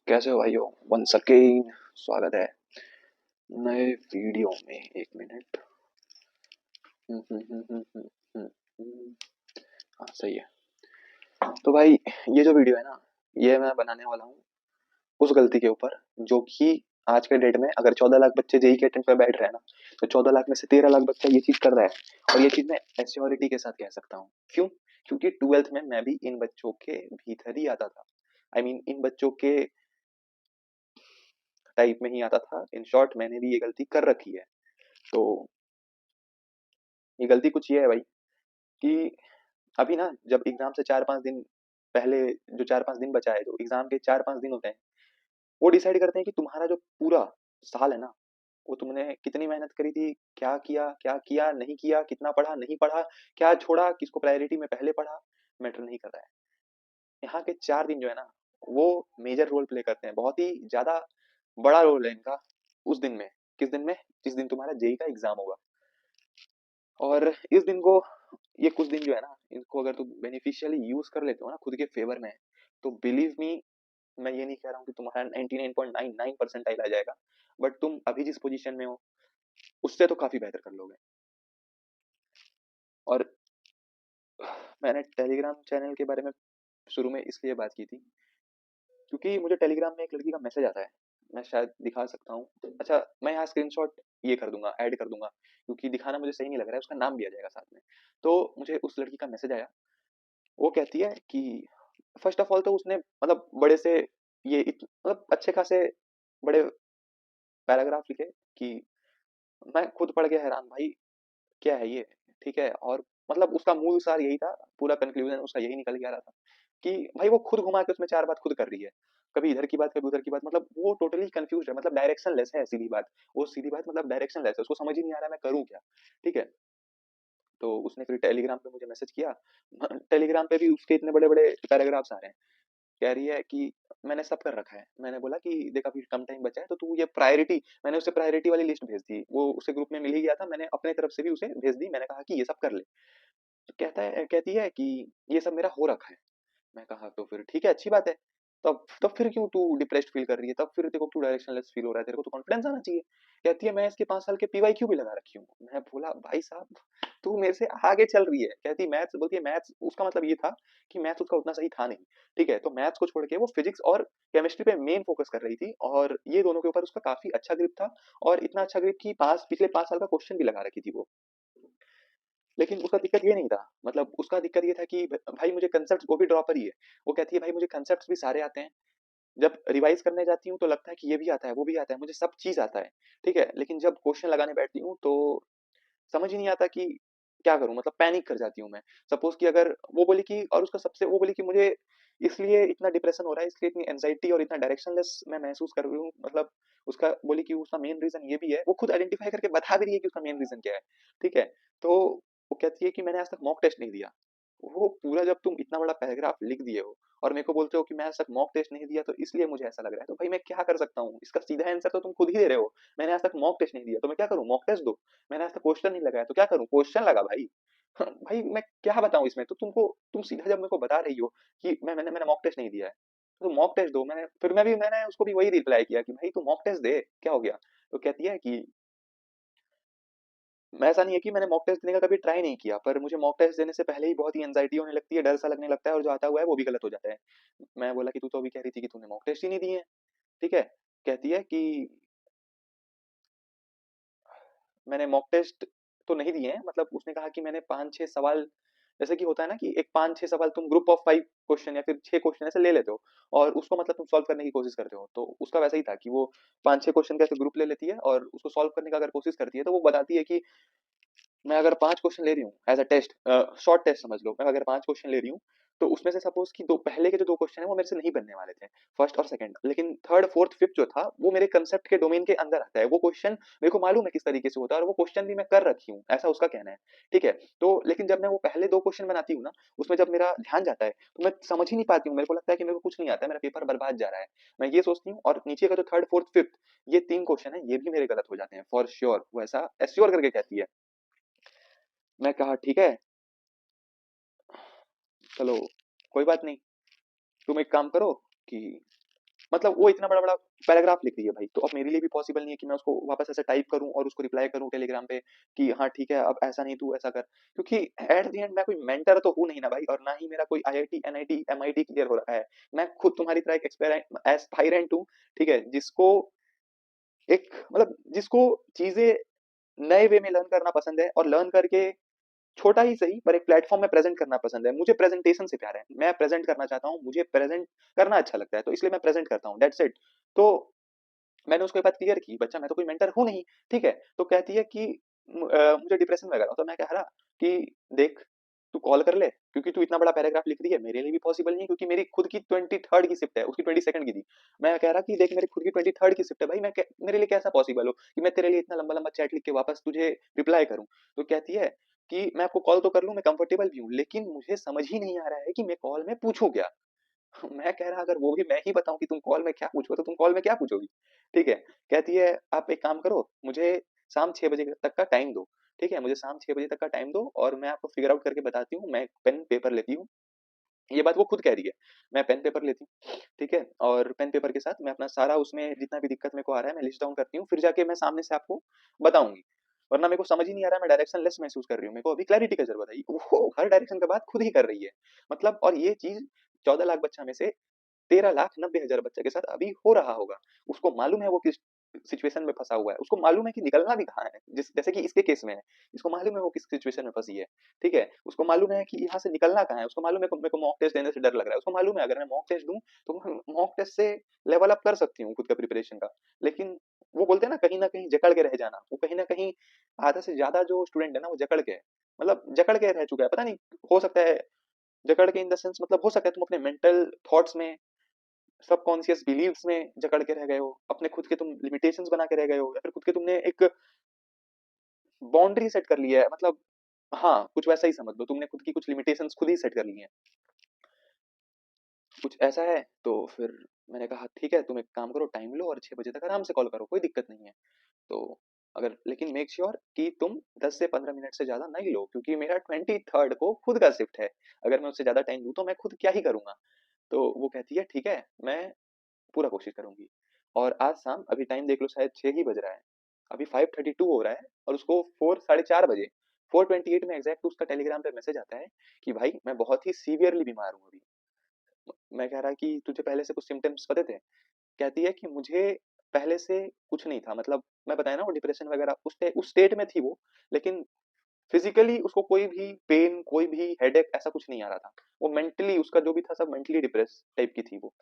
कैसे हो भाइयों? वंस अगेन स्वागत है नए वीडियो में। एक मिनट। हाँ, सही है। तो भाई, ये जो वीडियो है ना, ये मैं बनाने वाला हूँ उस गलती के ऊपर जो कि आज के डेट में अगर 14 लाख बच्चे जेई के अटेम्प्ट पे बैठ रहे हैं ना, तो 14 लाख में से 13 लाख बच्चा ये चीज कर रहा है। और ये चीज मैं एश्योरिटी के साथ कह सकता हूँ। क्यों? क्योंकि ट्वेल्थ में मैं भी इन बच्चों के भीतर ही आता था। इन बच्चों के टाइप में ही आता था। इन शॉर्ट, मैंने भी ये गलती कर रखी है। तो ये गलती कुछ ये है भाई कि अभी ना, जब एग्जाम से 4-5 दिन पहले, जो 4-5 दिन बचा है, जो एग्जाम के 4-5 दिन होते हैं, वो डिसाइड करते हैं कि तुम्हारा जो पूरा साल है ना, वो तुमने कितनी मेहनत करी थी, क्या किया नहीं किया, कितना पढ़ा नहीं पढ़ा, क्या छोड़ा, किसको प्रायोरिटी में पहले पढ़ा, मैटर नहीं कर रहा है। यहाँ के 4 दिन जो है ना, वो मेजर रोल प्ले करते हैं। बहुत ही ज्यादा बड़ा रोल है इनका उस दिन में। किस दिन में? जिस दिन तुम्हारा जेई का एग्जाम होगा। और इस दिन को, ये कुछ दिन जो है ना, इनको अगर तुम बेनिफिशियली यूज कर लेते हो ना खुद के फेवर में, तो बिलीव मी, मैं ये नहीं कह रहा हूँ कि तुम्हारा 99.99% आ जाएगा, बट तुम अभी जिस पोजीशन में हो उससे तो काफी बेहतर कर लोगे। और मैंने टेलीग्राम चैनल के बारे में शुरू में इसलिए बात की थी क्योंकि मुझे टेलीग्राम में एक लड़की का मैसेज आता है। मैं शायद दिखा सकता हूँ। अच्छा, मैं यहाँ स्क्रीनशॉट ये कर दूंगा, ऐड कर दूंगा, क्योंकि दिखाना मुझे सही नहीं लग रहा है। उसका नाम भी आ जाएगा साथ में। तो मुझे उस लड़की का मैसेज आया। वो कहती है कि फर्स्ट ऑफ ऑल तो उसने मतलब बड़े से मतलब अच्छे खासे बड़े पैराग्राफ लिखे कि मैं खुद पढ़ के हैरान भाई, क्या है ये? ठीक है। और मतलब उसका मूल सार यही था, पूरा कंक्लूजन उसका यही निकल के आ रहा था कि भाई वो खुद घुमा के उसमें 4 बात खुद कर रही है। कभी इधर की बात, कभी उधर की बात, मतलब वो टोटली कंफ्यूज है, मतलब डायरेक्शन लेस है, सीधी बात। वो सीधी बात मतलब डायरेक्शन लेस है, उसको समझ ही नहीं आ रहा है मैं करूँ क्या। ठीक है। तो उसने फिर टेलीग्राम पे मुझे मैसेज किया। टेलीग्राम पे भी उसके इतने बड़े बड़े पैराग्राफ्स आ रहे हैं। कह रही है कि मैंने सब कर रखा है। मैंने बोला कि देख, अभी कम टाइम बचा है, तो तू ये प्रायोरिटी, मैंने उसे प्रायोरिटी वाली लिस्ट भेज दी। वो उसे ग्रुप में मिल ही गया था, मैंने अपने तरफ से भी उसे भेज दी। मैंने कहा कि ये सब कर ले। तो कहती है कि ये सब मेरा हो रखा है। मैं कहा तो फिर ठीक है, अच्छी बात है। तब फिर क्यों तू डिप्रेस्ड फील कर रही है? तब फिर तेरे को क्यों डायरेक्शनलेस फील हो रहा है? तेरे को तो कॉन्फिडेंस आना चाहिए। कहती है मैं इसके 5 साल के पीवाईक्यू भी लगा रखी हूँ। मैं बोला भाई साहब, तू मेरे से आगे चल रही है। कहती मैथ्स, बोलती है मैथ्स, उसका मतलब ये था कि मैथ्स उसका उतना सही था नहीं। ठीक है, तो मैथ्स को छोड़ के वो फिजिक्स और केमिस्ट्री पे मेन फोकस कर रही थी, और ये दोनों के ऊपर उसका काफी अच्छा ग्रिप था। और इतना अच्छा ग्रिप कि पास पिछले 5 साल का क्वेश्चन भी लगा रखी थी वो। लेकिन उसका दिक्कत ये नहीं था, मतलब उसका दिक्कत ये था कि भाई मुझे कंसेप्ट, वो भी ड्रॉपर ही है। वो कहती है भाई मुझे कंसेप्ट भी सारे आते हैं। जब रिवाइज करने जाती हूँ तो लगता है कि ये भी आता है, वो भी आता है, मुझे सब चीज आता है। ठीक है, लेकिन जब क्वेश्चन लगाने बैठती हूँ तो समझ ही नहीं आता कि क्या करूं, मतलब पैनिक कर जाती हूँ मैं। सपोज कि अगर वो बोली कि, और उसका सबसे, वो बोली कि मुझे इसलिए इतना डिप्रेशन हो रहा है, इसलिए इतनी एंजाइटी और इतना डायरेक्शनलेस मैं महसूस कर रही हूँ, मतलब उसका बोली कि उसका मेन रीजन ये भी है। वो खुद आइडेंटिफाई करके बता भी रही है कि उसका मेन रीजन क्या है। ठीक है। तो वो कहती है कि मैंने आज तक मॉक टेस्ट नहीं दिया। वो पूरा, जब तुम इतना बड़ा पैराग्राफ लिख दिए हो और मेरे को बोलते हो कि मैं आज तक मॉक टेस्ट नहीं दिया, तो इसलिए मुझे ऐसा लग रहा है, तो भाई मैं क्या कर सकता हूँ? इसका सीधा आंसर तो तुम खुद ही दे रहे हो। मैंने आज तक मॉक टेस्ट नहीं दिया, तो मैं क्या करूँ? मॉक टेस्ट दो। मैंने आज तक क्वेश्चन नहीं लगाया, तो क्या करूं? क्वेश्चन लगा भाई। भाई मैं क्या बताऊं इसमें? तो तुम सीधा जब मेरे को बता रही हो कि मैंने मैंने मॉक टेस्ट नहीं दिया है, तो मॉक टेस्ट दो। मैंने उसको भी वही रिप्लाई किया कि भाई तू मॉक टेस्ट दे, क्या हो गया? तो कहती है कि मैं, ऐसा नहीं है कि मैंने मॉक टेस्ट देने का कभी ट्राई नहीं किया, पर मुझे मॉक टेस्ट देने से पहले ही बहुत ही एंजाइटी होने लगती है, डर सा लगने लगता है, और जो आता हुआ है वो भी गलत हो जाता है। मैं बोला कि तू तो अभी कह रही थी कि तूने मॉक टेस्ट ही नहीं दिए हैं। ठीक है। कहती है कि मैंने मॉक टेस्ट तो नहीं दिए हैं, मतलब उसने कहा कि मैंने 5-6 सवाल, जैसे कि होता है ना कि एक 5-6 सवाल तुम ग्रुप ऑफ 5 क्वेश्चन या फिर 6 क्वेश्चन ऐसे ले लेते हो, और उसको मतलब तुम सॉल्व करने की कोशिश करते हो। तो उसका वैसा ही था कि वो 5-6 क्वेश्चन का ऐसे ग्रुप ले लेती है, और उसको सॉल्व करने का अगर कोशिश करती है, तो वो बताती है कि मैं अगर 5 क्वेश्चन ले रही हूँ as a test, short test समझ लो, मैं अगर 5 क्वेश्चन ले रही हूँ, तो उसमें से सपोज कि दो, पहले के जो 2 क्वेश्चन है वो मेरे से नहीं बनने वाले थे, फर्स्ट और सेकंड, लेकिन थर्ड फोर्थ फिफ्थ जो था वो मेरे कंसेप्ट के डोमेन के अंदर आता है। वो क्वेश्चन मेरे को मालूम है किस तरीके से होता है, और वो क्वेश्चन भी मैं कर रखी हूँ, ऐसा उसका कहना है। ठीक है। तो लेकिन जब मैं वो पहले 2 क्वेश्चन बनाती हूँ ना, उसमें जब मेरा ध्यान जाता है, तो मैं समझ ही नहीं पाती हूँ। मेरे को लगता है कि मेरे को कुछ नहीं आता है, मेरा पेपर बर्बाद जा रहा है। मैं ये सोचती हूँ, और नीचे का जो थर्ड फोर्थ फिफ्थ, ये 3 क्वेश्चन है, ये भी मेरे गलत हो जाते हैं फॉर श्योर। वो ऐसा एश्योर करके कहती है। मैं कहा ठीक है, चलो कोई बात नहीं, तुम एक काम करो कि मतलब वो इतना बड़ा-बड़ा पैराग्राफ लिख रही है भाई, तो अब मेरे लिए भी पॉसिबल नहीं है कि मैं उसको वापस ऐसे टाइप करूँ और उसको रिप्लाई करूँ टेलीग्राम पे कि हाँ ठीक है, अब ऐसा नहीं तू ऐसा कर। क्योंकि एट द एंड मैं कोई मेंटर तो हूँ नहीं ना भाई, और ना ही मेरा कोई आईआईटी, एनआईटी, एमआईटी क्लियर हो रहा है। मैं खुद तुम्हारी तरह एक एस्पायरेंट हूँ, ठीक है? जिसको एक मतलब जिसको चीज़ें नए वे में लर्न करना पसंद है, और लर्न करके छोटा ही सही पर एक प्लेटफॉर्म में प्रेजेंट करना पसंद है। मुझे प्रेजेंटेशन से प्यार है, मैं प्रेजेंट करना चाहता हूँ, मुझे प्रेजेंट करना अच्छा लगता है, तो इसलिए मैं प्रेजेंट करता हूँ, दैट्स इट। तो मैंने उसको ये बात क्लियर की, बच्चा मैं तो कोई मेंटर हूँ नहीं, ठीक है? तो कहती है कि मुझे डिप्रेशन वगैरह, तो मैं कह रहा कि देख, तू कॉल कर ले, क्योंकि तू इतना बड़ा पैराग्राफ लिख रही है, मेरे लिए भी पॉसिबल नहीं है, क्योंकि मेरी खुद की 23rd की शिफ्ट है, उसकी 22nd की थी। मैं कह रहा कि देख, मेरी खुद की 23rd की शिफ्ट है भाई, मेरे लिए कैसा पॉसिबल हो कि मैं तेरे लिए इतना लंबा लंबा चैट लिख के वापस तुझे रिप्लाई करूं। तो कहती है कि मैं आपको कॉल तो कर लूं, मैं कंफर्टेबल भी हूँ, लेकिन मुझे समझ ही नहीं आ रहा है कि मैं कॉल में पूछूं क्या। मैं कह रहा अगर वो भी मैं ही बताऊं कि तुम कॉल में क्या पूछो, तो तुम कॉल में क्या पूछोगी? ठीक है? कहती है आप एक काम करो, मुझे शाम 6 बजे तक का टाइम दो। ठीक है, मुझे शाम 6 बजे तक का टाइम दो और मैं आपको फिगर आउट करके बताती हूँ। मैं पेन पेपर लेती हूँ, ये बात वो खुद कह रही है। मैं पेन पेपर लेती हूँ, ठीक है? और पेन पेपर के साथ मैं अपना सारा उसमें जितना भी दिक्कत मेरे को आ रहा है, मैं लिस्ट डाउन करती हूँ, फिर जाके मैं सामने से आपको बताऊंगी। वरना मेरे को समझ ही नहीं आ रहा है, मैं डायरेक्शन लेस महसूस कर रही हूँ, मेरे को अभी क्लैरिटी का जरूरत है। वो हर डायरेक्शन का बात खुद ही कर रही है, मतलब। और ये चीज 14 लाख बच्चा में से 13,90,000 बच्चे के साथ अभी हो रहा होगा। उसको मालूम है वो किस सिचुएशन में फंसा हुआ है, उसको मालूम है कि निकलना भी कहाँ है, जैसे कि इसके केस में है। इसको मालूम है वो किस सिचुएशन में फंसी है, ठीक है? उसको मालूम है कि यहाँ से निकलना कहाँ है, उसको मालूम है कि मेरे को मॉक टेस्ट देने से डर लग रहा है, उसको मालूम है अगर मैं मॉक टेस्ट दूं तो मैं मॉक टेस्ट से लेवल अप कर सकती हूँ खुद का प्रिपरेशन का। लेकिन वो बोलते हैं ना कहीं जकड़ के रह जाना, वो कहीं ना कहीं आधा से ज्यादा जो स्टूडेंट है ना, वो जकड़ के है, मतलब जकड़ के रह चुका है। पता नहीं, हो सकता है जकड़ के इन द सेंस, मतलब हो सकता है तुम अपने मेंटल थॉट्स में, सबकॉन्शियस बिलीव्स में जकड़ के रह गए हो, अपने खुद के तुम लिमिटेशंस बना के रह गए हो, या फिर खुद के तुमने एक बाउंड्री सेट कर ली है, मतलब हाँ, कुछ वैसा ही समझ लो, तुमने खुद की कुछ लिमिटेशंस खुद ही सेट कर ली हैं, कुछ ऐसा है। तो फिर मैंने कहा ठीक है, तुम एक काम करो, टाइम लो और 6 बजे तक आराम से कॉल करो, कोई दिक्कत नहीं है। तो अगर, लेकिन मेक श्योर कि तुम 10 से 15 मिनट से ज्यादा नहीं लो, क्योंकि मेरा 23rd को खुद का शिफ्ट है। अगर मैं उससे ज्यादा टाइम दूं तो मैं खुद क्या ही करूंगा। तो वो कहती है ठीक है, मैं पूरा कोशिश करूंगी। और आज शाम, अभी टाइम देख लो, शायद 6 ही बज रहा है, अभी 5:32 हो रहा है, और उसको 4, साढ़े 4 बजे, 4:28 में एग्जैक्ट उसका टेलीग्राम पे मैसेज आता है कि भाई मैं बहुत ही सीवियरली बीमार हूँ अभी। मैं कह रहा कि तुझे पहले से कुछ सिम्टम्स पता थे? कहती है कि मुझे पहले से कुछ नहीं था, मतलब मैं बताया ना वो डिप्रेशन वगैरह उस स्टेट में थी वो, लेकिन फिजिकली उसको कोई भी पेन, कोई भी हेडेक ऐसा कुछ नहीं आ रहा था। वो मेंटली, उसका जो भी था सब मेंटली डिप्रेस टाइप की थी वो।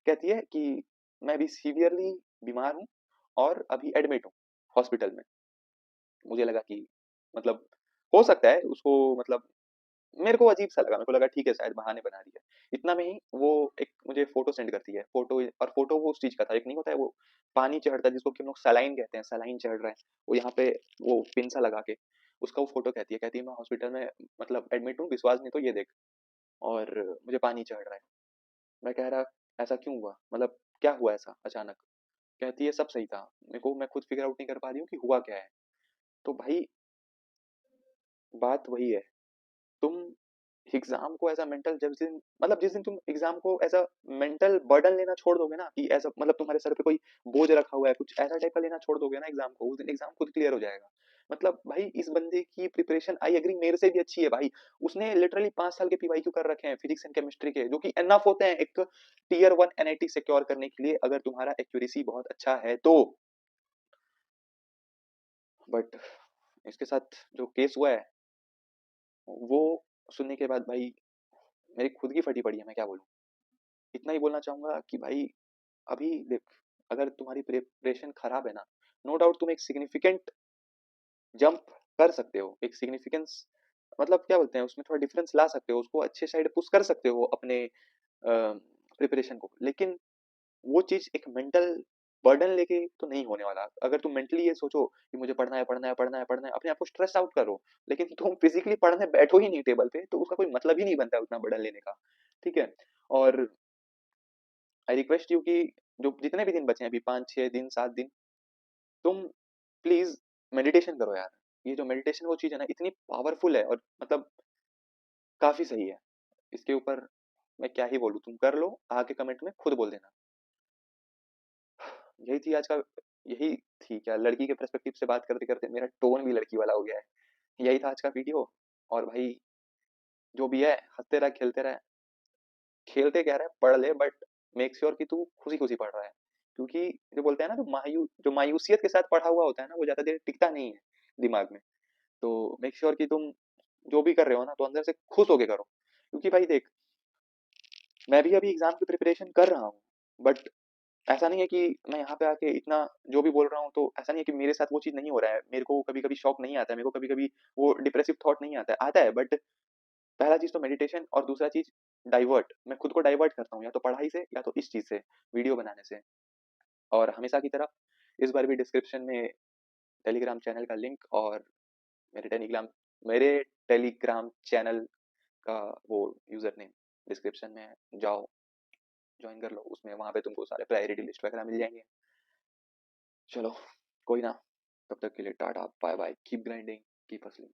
कहती है कि मैं अभी सीवियरली बीमार हूँ और अभी एडमिट हूँ हॉस्पिटल में। मुझे लगा कि मतलब हो सकता है उसको, मतलब मेरे को अजीब सा लगा, मेरे को लगा ठीक है शायद बहाने बना रही है। इतना में ही वो एक मुझे फोटो सेंड करती है, फोटो, और फोटो वो उस चीज का था, एक नहीं होता है वो पानी चढ़ता है जिसको कि हम लोग सलाइन कहते हैं, सलाइन चढ़ रहा है, वो यहाँ पे वो पिन सा लगा के, उसका वो फोटो। कहती है मैं हॉस्पिटल में मतलब एडमिट हूँ, विश्वास नहीं तो ये देख, और मुझे पानी चढ़ रहा है। मैं कह रहा ऐसा क्यों हुआ, मतलब क्या हुआ ऐसा अचानक? कहती है सब सही था, मेरे को, मैं खुद फिगर आउट नहीं कर पा रही हूँ कि हुआ क्या है। तो भाई बात वही है, तुम एग्जाम को एज अ मेंटल, जब जिस दिन, मतलब जिस दिन तुम एग्जाम को एज अ मेंटल बर्डन लेना छोड़ दोगे ना, कि ऐसा मतलब तुम्हारे सर पे कोई बोझ रखा हुआ है, कुछ ऐसा टाइप का लेना छोड़ दोगे ना एग्जाम को, उस दिन एग्जाम खुद क्लियर हो जाएगा। मतलब भाई इस बंदे की प्रिपरेशन, आई एग्री, मेरे से भी अच्छी है भाई। उसने लिटरली 5 साल के पीवाईक्यू कर रखे हैं फिजिक्स एंड केमिस्ट्री के, जो कि एनफ होते हैं एक टीयर 1 एनआईटी सिक्योर करने के लिए, अगर तुम्हारा एक्यूरेसी बहुत अच्छा है तो। बट इसके साथ जो केस हुआ है, वो सुनने के बाद भाई मेरी खुद की फटी पड़ी है, मैं क्या बोलूं। इतना ही बोलना चाहूंगा कि भाई अभी देख, अगर तुम्हारी प्रिपरेशन खराब है ना, नो डाउट तुम एक सिग्निफिकेंट जंप कर सकते हो, एक सिग्निफिकेंस, मतलब क्या बोलते हैं, उसमें थोड़ा डिफरेंस ला सकते हो, उसको अच्छे साइड पुश कर सकते हो अपने प्रिपरेशन को। लेकिन वो चीज एक मेंटल बर्डन लेके तो नहीं होने वाला। अगर तुम मेंटली ये सोचो कि मुझे पढ़ना है, पढ़ना है, पढ़ना है, पढ़ना है, अपने आप को स्ट्रेस आउट करो, लेकिन तुम फिजिकली पढ़ने बैठो ही नहीं टेबल पे, तो उसका कोई मतलब ही नहीं बनता उतना बर्डन लेने का। ठीक है? और आई रिक्वेस्ट यू कि जो जितने भी दिन बचे हैं, अभी 5, 6 दिन, 7 दिन, तुम प्लीज मेडिटेशन करो यार। ये जो मेडिटेशन वो चीज है ना, इतनी पावरफुल है, और मतलब काफी सही है। इसके ऊपर मैं क्या ही बोलूं, तुम कर लो, आके कमेंट में खुद बोल देना। यही थी आज का यही थी क्या, लड़की के पर्सपेक्टिव से बात करते-करते मेरा टोन भी लड़की वाला हो गया है। यही था आज का वीडियो। और भाई जो भी है, हँसते रह, खेलते रह। खेलते क्या रहा है, पढ़ ले, बट मेक श्योर कि तू खुशी-खुशी पढ़ रहा है। क्योंकि जो बोलते हैं ना, जो मायूसियत के साथ पढ़ा हुआ होता है ना, वो ज़्यादा देर टिकता नहीं है दिमाग में। तो मेक श्योर कि तुम जो भी कर रहे हो ना, तो अंदर से खुश होके करो। क्योंकि भाई देख, मैं भी अभी एग्ज़ाम की प्रिपरेशन कर रहा हूँ, बट ऐसा नहीं है कि मैं यहाँ पे आके इतना जो भी बोल रहा हूँ, तो ऐसा नहीं है कि मेरे साथ वो चीज़ नहीं हो रहा है। मेरे को कभी-कभी शॉक नहीं आता है, मेरे को कभी-कभी वो डिप्रेसिव थॉट नहीं आता है। आता है, बट पहला चीज़ तो मेडिटेशन, और दूसरा चीज़ डाइवर्ट। मैं खुद को डाइवर्ट करता हूँ, या तो पढ़ाई से, या तो इस चीज़ से, वीडियो बनाने से। और हमेशा की तरह इस बार भी डिस्क्रिप्शन में टेलीग्राम चैनल का लिंक, और मेरे टेलीग्राम चैनल का वो यूज़र नेम डिस्क्रिप्शन में है। जाओ, जॉइन कर लो उसमें, वहाँ पे तुमको सारे प्रायोरिटी लिस्ट वगैरह मिल जाएँगे। चलो, कोई ना, तब तक के लिए tata, bye bye, keep grinding, keep hustling.